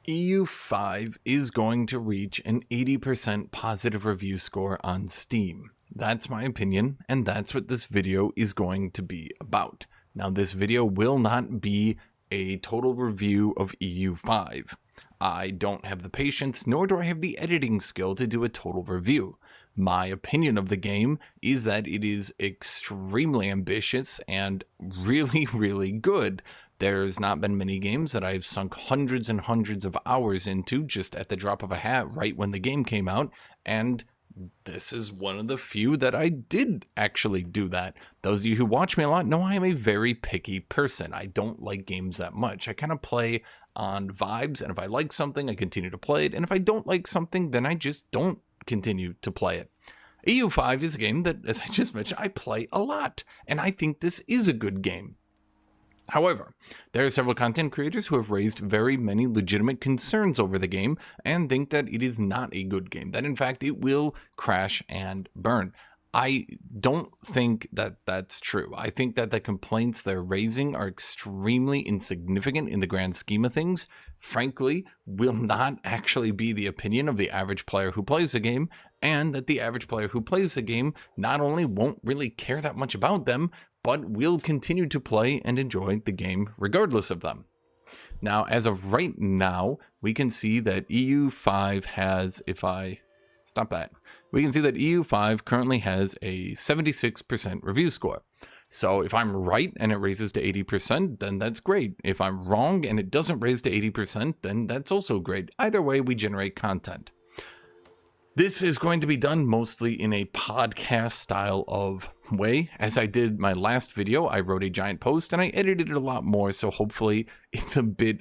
EU5 is going to reach an 80% positive review score on Steam. That's my opinion, and that's what this video is going to be about. Now, this video will not be a total review of EU5. I don't have the patience, nor do I have the editing skill to do a total review. My opinion of the game is that it is extremely ambitious and really, really good. There's not been many games that I've sunk hundreds and hundreds of hours into just at the drop of a hat right when the game came out, and this is one of the few that I did actually do that. Those of you who watch me a lot know I am a very picky person. I don't like games that much. I kind of play on vibes, and if I like something, I continue to play it, and if I don't like something, then I just don't continue to play it. EU5 is a game that, as I just mentioned, I play a lot, and I think this is a good game. However, there are several content creators who have raised very many legitimate concerns over the game and think that it is not a good game, that in fact it will crash and burn. I don't think that that's true. I think that the complaints they're raising are extremely insignificant in the grand scheme of things. Frankly, will not actually be the opinion of the average player who plays the game, and that the average player who plays the game not only won't really care that much about them, but will continue to play and enjoy the game regardless of them. Now, as of right now, we can see that EU5 has, we can see that EU5 currently has a 76% review score. So if I'm right and it raises to 80%, then that's great. If I'm wrong and it doesn't raise to 80%, then that's also great. Either way, we generate content. This is going to be done mostly in a podcast style of way. As I did my last video, I wrote a giant post and I edited it a lot more, so hopefully it's a bit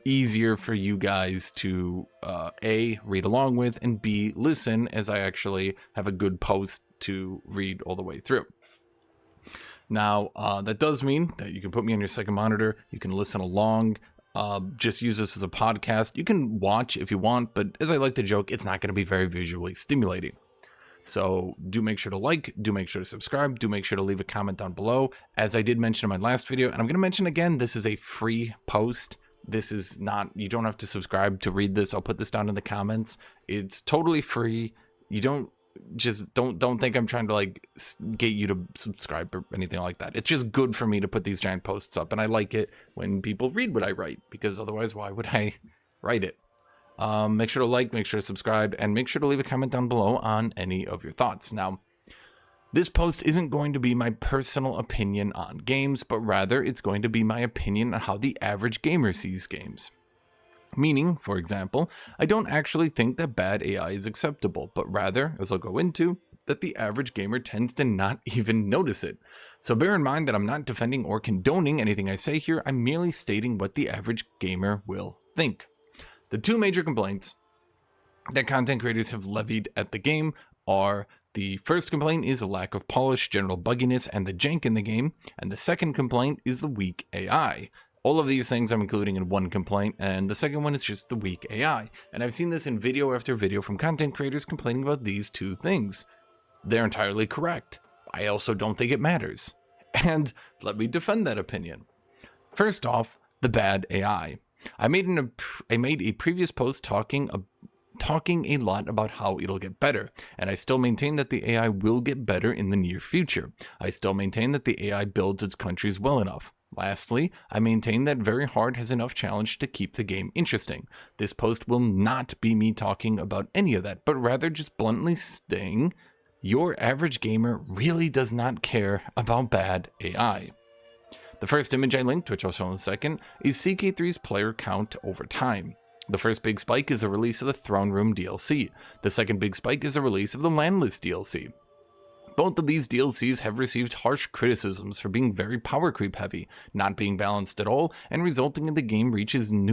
easier for you guys to A, read along with, and B, listen, as I actually have a good post to read all the way through. Now, that does mean that you can put me on your second monitor, you can listen along. Just use this as a podcast. You can watch if you want, but as I like to joke, it's not going to be very visually stimulating. So do make sure to like, do make sure to subscribe, do make sure to leave a comment down below. As I did mention in my last video, and I'm going to mention again, this is a free post. This is not, you don't have to subscribe to read this. I'll put this down in the comments. It's totally free. You don't think I'm trying to like get you to subscribe or anything like that. It's just good for me to put these giant posts up, and I like it when people read what I write, because otherwise why would I write it? Make sure to like, make sure to subscribe, and make sure to leave a comment down below on any of your thoughts. Now, this post isn't going to be my personal opinion on games, but rather it's going to be my opinion on how the average gamer sees games. Meaning, for example, I don't actually think that bad AI is acceptable, but rather, as I'll go into, that the average gamer tends to not even notice it. So bear in mind that I'm not defending or condoning anything I say here, I'm merely stating what the average gamer will think. The two major complaints that content creators have levied at the game are: the first complaint is a lack of polish, general bugginess, and the jank in the game, and the second complaint is the weak AI. All of these things I'm including in one complaint, and the second one is just the weak AI. And I've seen this in video after video from content creators complaining about these two things. They're entirely correct. I also don't think it matters. And let me defend that opinion. First off, the bad AI. I made a previous post talking a lot about how it'll get better, and I still maintain that the AI will get better in the near future. I still maintain that the AI builds its countries well enough. Lastly, I maintain that Very Hard has enough challenge to keep the game interesting. This post will not be me talking about any of that, but rather just bluntly saying, your average gamer really does not care about bad AI. The first image I linked, which I'll show in a second, is CK3's player count over time. The first big spike is the release of the Throne Room DLC. The second big spike is the release of the Landless DLC. Both of these DLCs have received harsh criticisms for being very power creep heavy, not being balanced at all, and resulting in the game reaching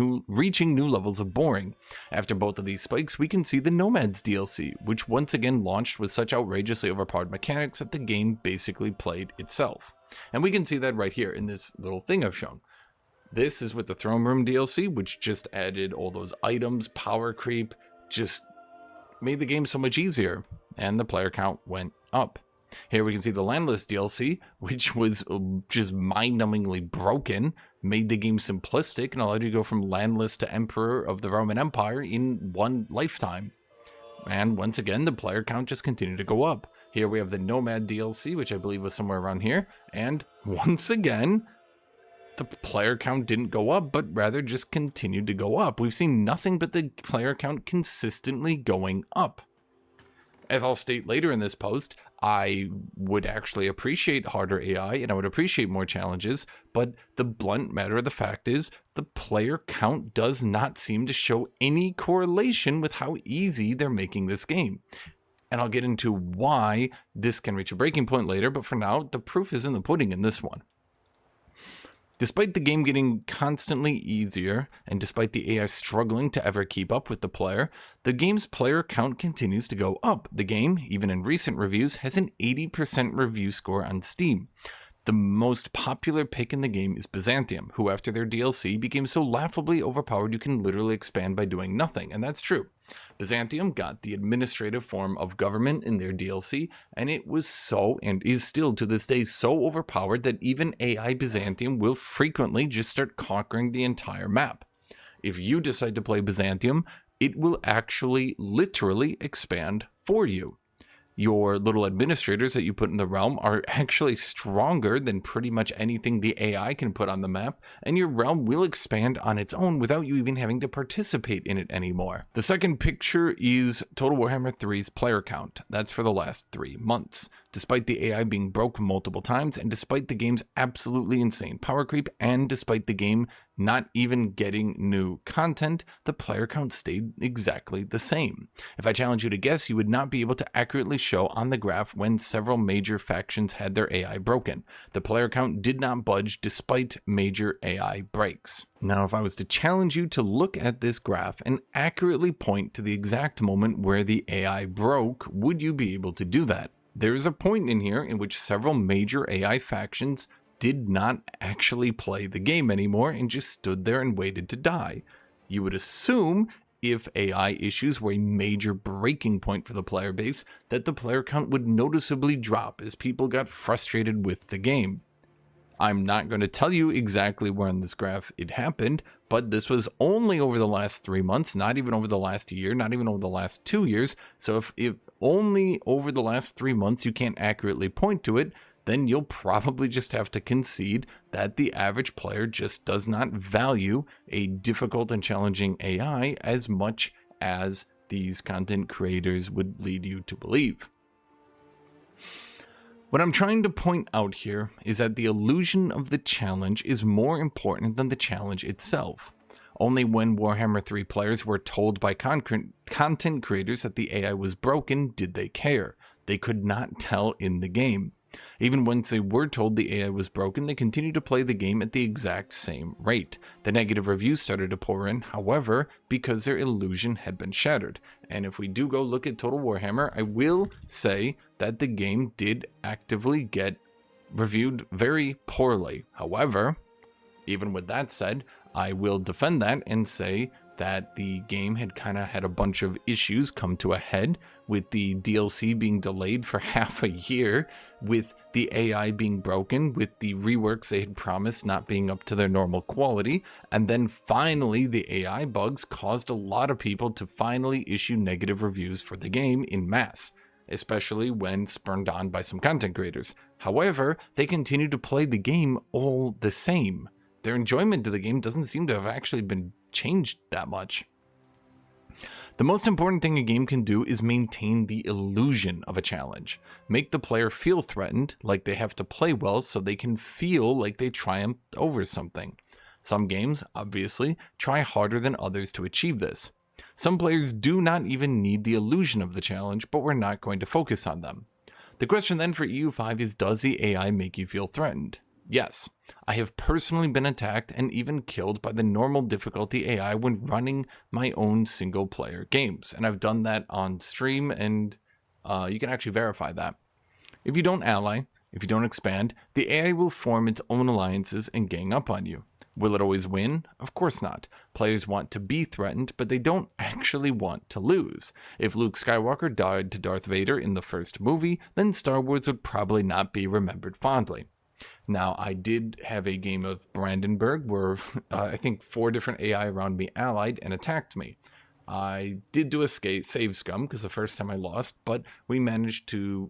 new levels of boring. After both of these spikes, we can see the Nomads DLC, which once again launched with such outrageously overpowered mechanics that the game basically played itself. And we can see that right here in this little thing I've shown. This is with the Throne Room DLC, which just added all those items, power creep, just made the game so much easier, and the player count went up. Here we can see the Landless DLC, which was just mind-numbingly broken, made the game simplistic and allowed you to go from landless to emperor of the Roman Empire in one lifetime. And once again, the player count just continued to go up. Here we have the Nomad DLC, which I believe was somewhere around here. And once again, the player count didn't go up, but rather just continued to go up. We've seen nothing but the player count consistently going up. As I'll state later in this post, I would actually appreciate harder AI and I would appreciate more challenges, but the blunt matter of the fact is the player count does not seem to show any correlation with how easy they're making this game. And I'll get into why this can reach a breaking point later, but for now, the proof is in the pudding in this one. Despite the game getting constantly easier, and despite the AI struggling to ever keep up with the player, the game's player count continues to go up. The game, even in recent reviews, has an 80% review score on Steam. The most popular pick in the game is Byzantium, who after their DLC became so laughably overpowered you can literally expand by doing nothing, and that's true. Byzantium got the administrative form of government in their DLC, and it was so, and is still to this day, so overpowered that even AI Byzantium will frequently just start conquering the entire map. If you decide to play Byzantium, it will actually literally expand for you. Your little administrators that you put in the realm are actually stronger than pretty much anything the AI can put on the map, and your realm will expand on its own without you even having to participate in it anymore. The second picture is Total Warhammer 3's player count. That's for the last 3 months. Despite the AI being broke multiple times, and despite the game's absolutely insane power creep, and despite the game not even getting new content, the player count stayed exactly the same. If I challenge you to guess, you would not be able to accurately show on the graph when several major factions had their AI broken. The player count did not budge despite major AI breaks. Now, if I was to challenge you to look at this graph and accurately point to the exact moment where the AI broke, would you be able to do that? There is a point in here in which several major AI factions did not actually play the game anymore and just stood there and waited to die. You would assume if AI issues were a major breaking point for the player base, that the player count would noticeably drop as people got frustrated with the game. I'm not going to tell you exactly where on this graph it happened, but this was only over the last 3 months, not even over the last year, not even over the last 2 years. So if only over the last 3 months you can't accurately point to it, then you'll probably just have to concede that the average player just does not value a difficult and challenging AI as much as these content creators would lead you to believe. What I'm trying to point out here is that the illusion of the challenge is more important than the challenge itself. Only when Warhammer 3 players were told by content creators that the AI was broken did they care. They could not tell in the game. Even once they were told the AI was broken, they continued to play the game at the exact same rate. The negative reviews started to pour in, however, because their illusion had been shattered. And if we do go look at Total Warhammer, I will say that the game did actively get reviewed very poorly. However, even with that said, I will defend that and say that the game had kind of had a bunch of issues come to a head, with the DLC being delayed for half a year, with the AI being broken, with the reworks they had promised not being up to their normal quality, and then finally the AI bugs caused a lot of people to finally issue negative reviews for the game in mass, especially when spurned on by some content creators. However, they continue to play the game all the same. Their enjoyment of the game doesn't seem to have actually been changed that much. The most important thing a game can do is maintain the illusion of a challenge. Make the player feel threatened, like they have to play well so they can feel like they triumphed over something. Some games, obviously, try harder than others to achieve this. Some players do not even need the illusion of the challenge, but we're not going to focus on them. The question then for EU5 is, does the AI make you feel threatened? Yes, I have personally been attacked and even killed by the normal difficulty AI when running my own single player games, and I've done that on stream, and you can actually verify that. If you don't ally, if you don't expand, the AI will form its own alliances and gang up on you. Will it always win? Of course not. Players want to be threatened, but they don't actually want to lose. If Luke Skywalker died to Darth Vader in the first movie, then Star Wars would probably not be remembered fondly. Now, I did have a game of Brandenburg where I think 4 different AI around me allied and attacked me. I did do a save scum because the first time I lost, but we managed to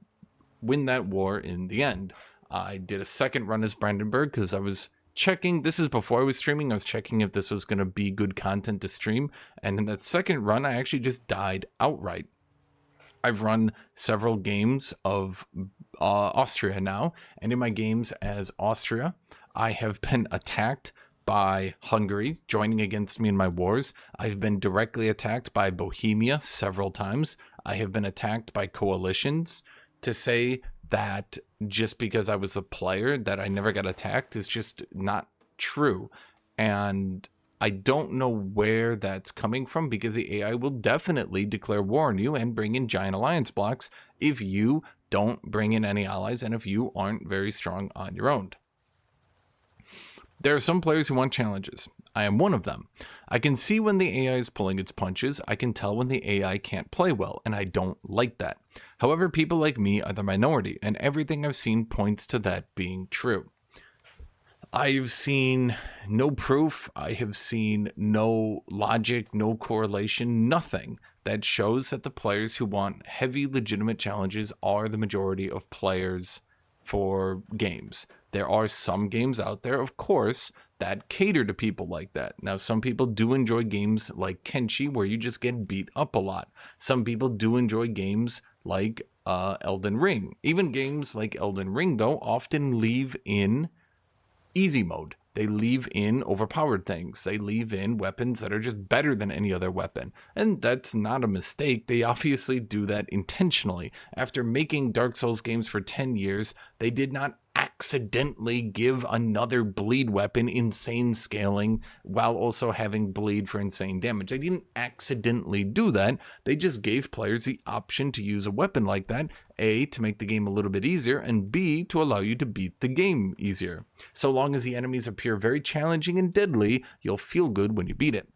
win that war in the end. I did a second run as Brandenburg because I was checking. This is before I was streaming. I was checking if this was going to be good content to stream. And in that second run, I actually just died outright. I've run several games of Austria now. And in my games as Austria, I have been attacked by Hungary joining against me in my wars. I've been directly attacked by Bohemia several times. I have been attacked by coalitions. To say that just because I was a player that I never got attacked is just not true. And I don't know where that's coming from, because the AI will definitely declare war on you and bring in giant alliance blocks if you don't bring in any allies and if you aren't very strong on your own. There are some players who want challenges. I am one of them. I can see when the AI is pulling its punches. I can tell when the AI can't play well, and I don't like that. However, people like me are the minority, and everything I've seen points to that being true. I've seen no proof. I have seen no logic, no correlation, nothing that shows that the players who want heavy, legitimate challenges are the majority of players for games. There are some games out there, of course, that cater to people like that. Now, some people do enjoy games like Kenshi, where you just get beat up a lot. Some people do enjoy games like Elden Ring. Even games like Elden Ring, though, often leave in easy mode. They leave in overpowered things. They leave in weapons that are just better than any other weapon. And that's not a mistake. They obviously do that intentionally. After making Dark Souls games for 10 years, they did not accidentally give another bleed weapon insane scaling while also having bleed for insane damage. They didn't accidentally do that. They just gave players the option to use a weapon like that, A, to make the game a little bit easier, and B, to allow you to beat the game easier. So long as the enemies appear very challenging and deadly, you'll feel good when you beat it.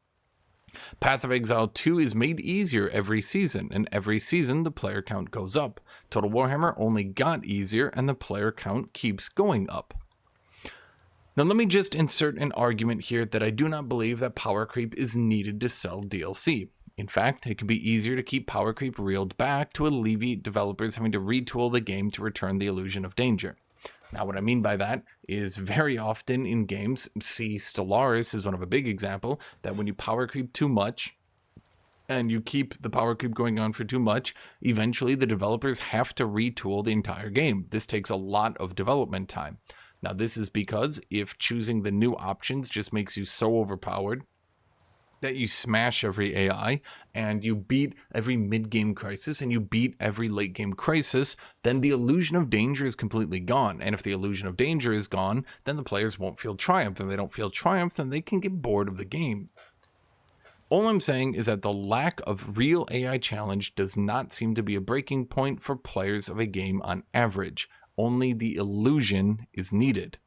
Path of Exile 2 is made easier every season, and every season the player count goes up. Total Warhammer only got easier, and the player count keeps going up. Now let me just insert an argument here that I do not believe that power creep is needed to sell DLC. In fact, it can be easier to keep power creep reeled back to alleviate developers having to retool the game to return the illusion of danger. Now, what I mean by that is very often in games, see Stellaris is one of a big example, that when you power creep too much, and you keep the power creep going on for too much, eventually the developers have to retool the entire game. This takes a lot of development time. Now, this is because if choosing the new options just makes you so overpowered that you smash every AI and you beat every mid-game crisis and you beat every late-game crisis, then the illusion of danger is completely gone. And if the illusion of danger is gone, then the players won't feel triumph. And if they don't feel triumph, then they can get bored of the game. All I'm saying is that the lack of real AI challenge does not seem to be a breaking point for players of a game on average. Only the illusion is needed.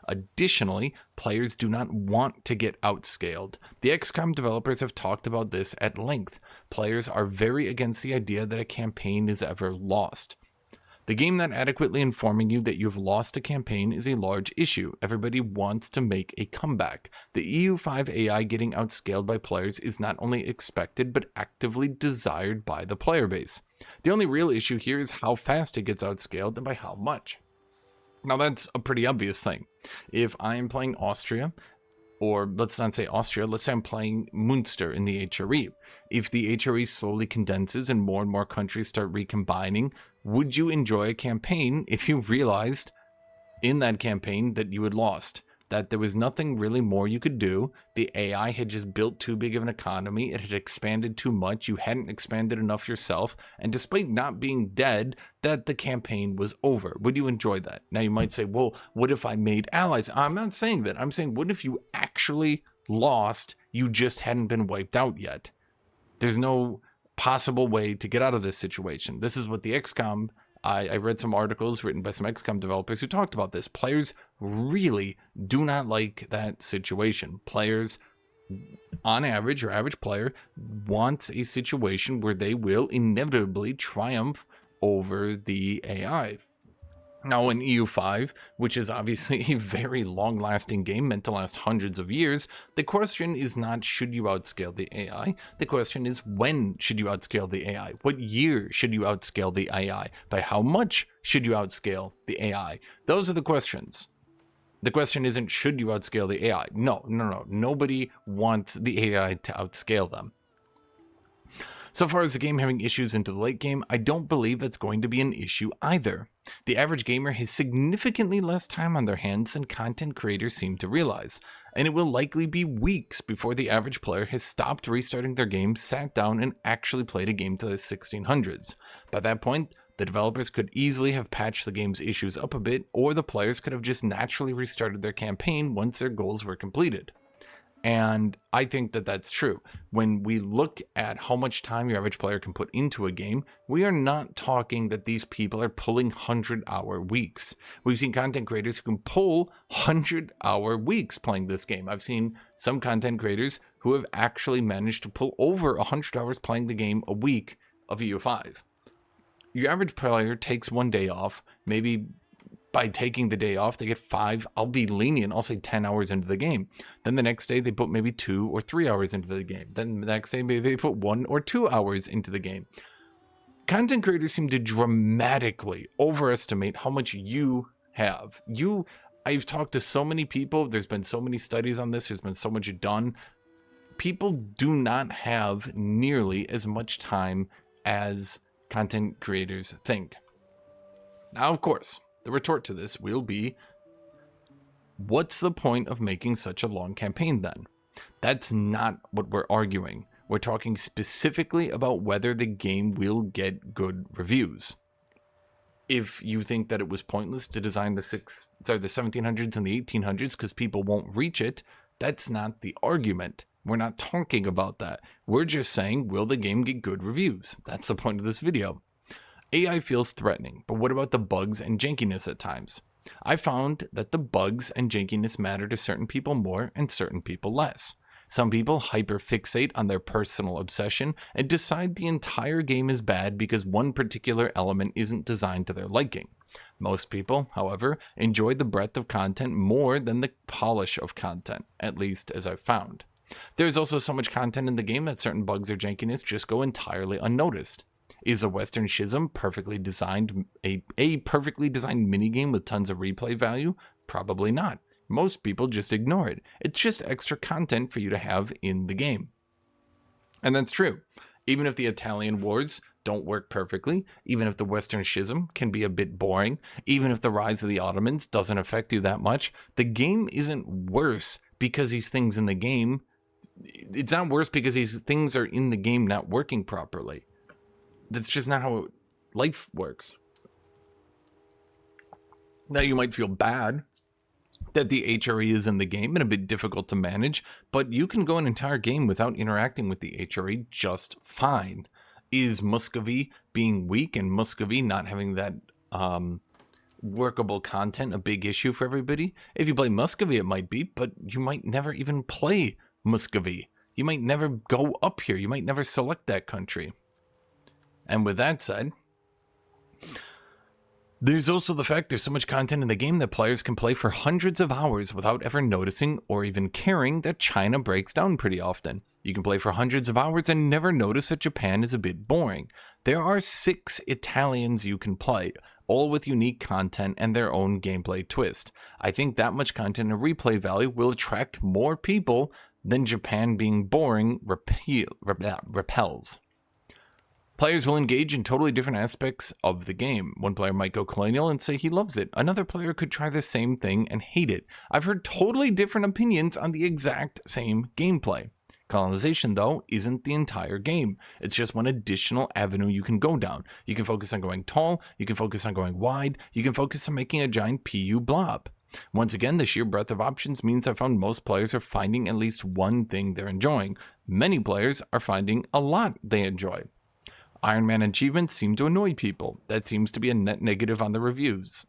Additionally, players do not want to get outscaled. The XCOM developers have talked about this at length. Players are very against the idea that a campaign is ever lost. The game not adequately informing you that you've lost a campaign is a large issue. Everybody wants to make a comeback. The EU5 AI getting outscaled by players is not only expected, but actively desired by the player base. The only real issue here is how fast it gets outscaled and by how much. Now, that's a pretty obvious thing. If I am playing Austria, or let's not say Austria, let's say I'm playing Munster in the HRE. If the HRE slowly condenses and more countries start recombining, would you enjoy a campaign if you realized in that campaign that you had lost? That there was nothing really more you could do. The AI had just built too big of an economy. It had expanded too much. You hadn't expanded enough yourself. And despite not being dead, that the campaign was over. Would you enjoy that? Now you might say, well, what if I made allies? I'm not saying that. I'm saying, what if you actually lost? You just hadn't been wiped out yet. There's no possible way to get out of this situation. This is what the XCOM... I read some articles written by some XCOM developers who talked about this. Players really do not like that situation. Players, on average, or average player, wants a situation where they will inevitably triumph over the AI. Now, in EU5, which is obviously a very long-lasting game meant to last hundreds of years, the question is not should you outscale the AI, the question is when should you outscale the AI? What year should you outscale the AI? By how much should you outscale the AI? Those are the questions. The question isn't should you outscale the AI? No. Nobody wants the AI to outscale them. So far as the game having issues into the late game, I don't believe that's going to be an issue either. The average gamer has significantly less time on their hands than content creators seem to realize, and it will likely be weeks before the average player has stopped restarting their game, sat down, and actually played a game to the 1600s. By that point, the developers could easily have patched the game's issues up a bit, or the players could have just naturally restarted their campaign once their goals were completed. And I think that that's true. When we look at how much time your average player can put into a game, we are not talking that these people are pulling 100-hour weeks. We've seen content creators who can pull 100-hour weeks playing this game. I've seen some content creators who have actually managed to pull over 100 hours playing the game a week of EU5. Your average player takes one day off, maybe by taking the day off, they get 5, I'll be lenient, I'll say 10 hours into the game. Then the next day, they put maybe 2 or 3 hours into the game. Then the next day, maybe they put 1 or 2 hours into the game. Content creators seem to dramatically overestimate how much you have. I've talked to so many people, there's been so many studies on this, there's been so much done. People do not have nearly as much time as content creators think. Now, of course, the retort to this will be, what's the point of making such a long campaign then? That's not what we're arguing. We're talking specifically about whether the game will get good reviews. If you think that it was pointless to design the 1700s and the 1800s because people won't reach it, that's not the argument. We're not talking about that. We're just saying, will the game get good reviews? That's the point of this video. AI feels threatening, but what about the bugs and jankiness at times? I found that the bugs and jankiness matter to certain people more and certain people less. Some people hyperfixate on their personal obsession and decide the entire game is bad because one particular element isn't designed to their liking. Most people, however, enjoy the breadth of content more than the polish of content, at least as I've found. There's also so much content in the game that certain bugs or jankiness just go entirely unnoticed. Is the Western Schism perfectly designed a perfectly designed minigame with tons of replay value? Probably not. Most people just ignore it. It's just extra content for you to have in the game. And that's true. Even if the Italian wars don't work perfectly, even if the Western Schism can be a bit boring, even if the rise of the Ottomans doesn't affect you that much, the game isn't worse because these things in the game, it's not worse because these things are in the game not working properly. That's just not how life works. Now you might feel bad that the HRE is in the game and a bit difficult to manage, but you can go an entire game without interacting with the HRE just fine. Is Muscovy being weak and Muscovy not having that workable content a big issue for everybody? If you play Muscovy, it might be, but you might never even play Muscovy. You might never go up here. You might never select that country. And with that said, there's also the fact there's so much content in the game that players can play for hundreds of hours without ever noticing or even caring that China breaks down pretty often. You can play for hundreds of hours and never notice that Japan is a bit boring. There are 6 Italians you can play, all with unique content and their own gameplay twist. I think that much content and replay value will attract more people than Japan being boring repels. Players will engage in totally different aspects of the game. One player might go colonial and say he loves it. Another player could try the same thing and hate it. I've heard totally different opinions on the exact same gameplay. Colonization, though, isn't the entire game. It's just one additional avenue you can go down. You can focus on going tall, you can focus on going wide, you can focus on making a giant PU blob. Once again, the sheer breadth of options means I found most players are finding at least one thing they're enjoying. Many players are finding a lot they enjoy. Iron Man achievements seem to annoy people. That seems to be a net negative on the reviews.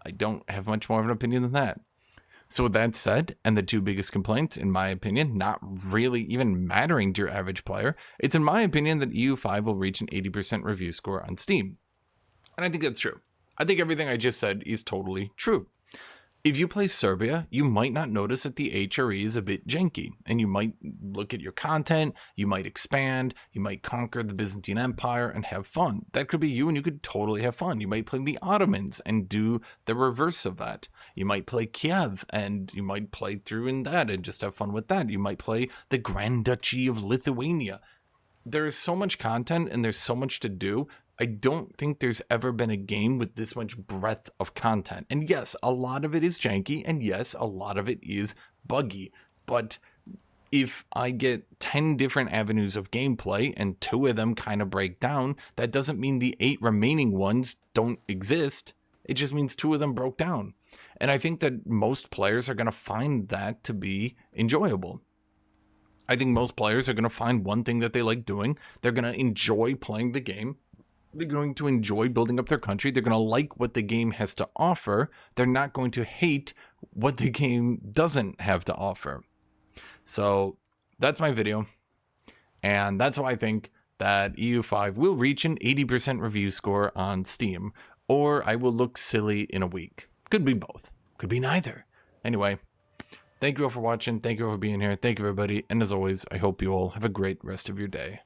I don't have much more of an opinion than that. So with that said, and the 2 biggest complaints, in my opinion, not really even mattering to your average player, it's in my opinion that EU5 will reach an 80% review score on Steam. And I think that's true. I think everything I just said is totally true. If you play Serbia, you might not notice that the HRE is a bit janky, and you might look at your content, you might expand, you might conquer the Byzantine Empire and have fun. That could be you, and you could totally have fun. You might play the Ottomans and do the reverse of that. You might play Kiev, and you might play through in that and just have fun with that. You might play the Grand Duchy of Lithuania. There is so much content, and there's so much to do. I don't think there's ever been a game with this much breadth of content. And yes, a lot of it is janky, and yes, a lot of it is buggy. But if I get 10 different avenues of gameplay and 2 of them kind of break down, that doesn't mean the 8 remaining ones don't exist. It just means 2 of them broke down. And I think that most players are going to find that to be enjoyable. I think most players are going to find one thing that they like doing. They're going to enjoy playing the game. They're going to enjoy building up their country. They're going to like what the game has to offer. They're not going to hate what the game doesn't have to offer. So that's my video. And that's why I think that EU5 will reach an 80% review score on Steam, or I will look silly in a week. Could be both. Could be neither. Anyway, thank you all for watching. Thank you all for being here. Thank you, everybody. And as always, I hope you all have a great rest of your day.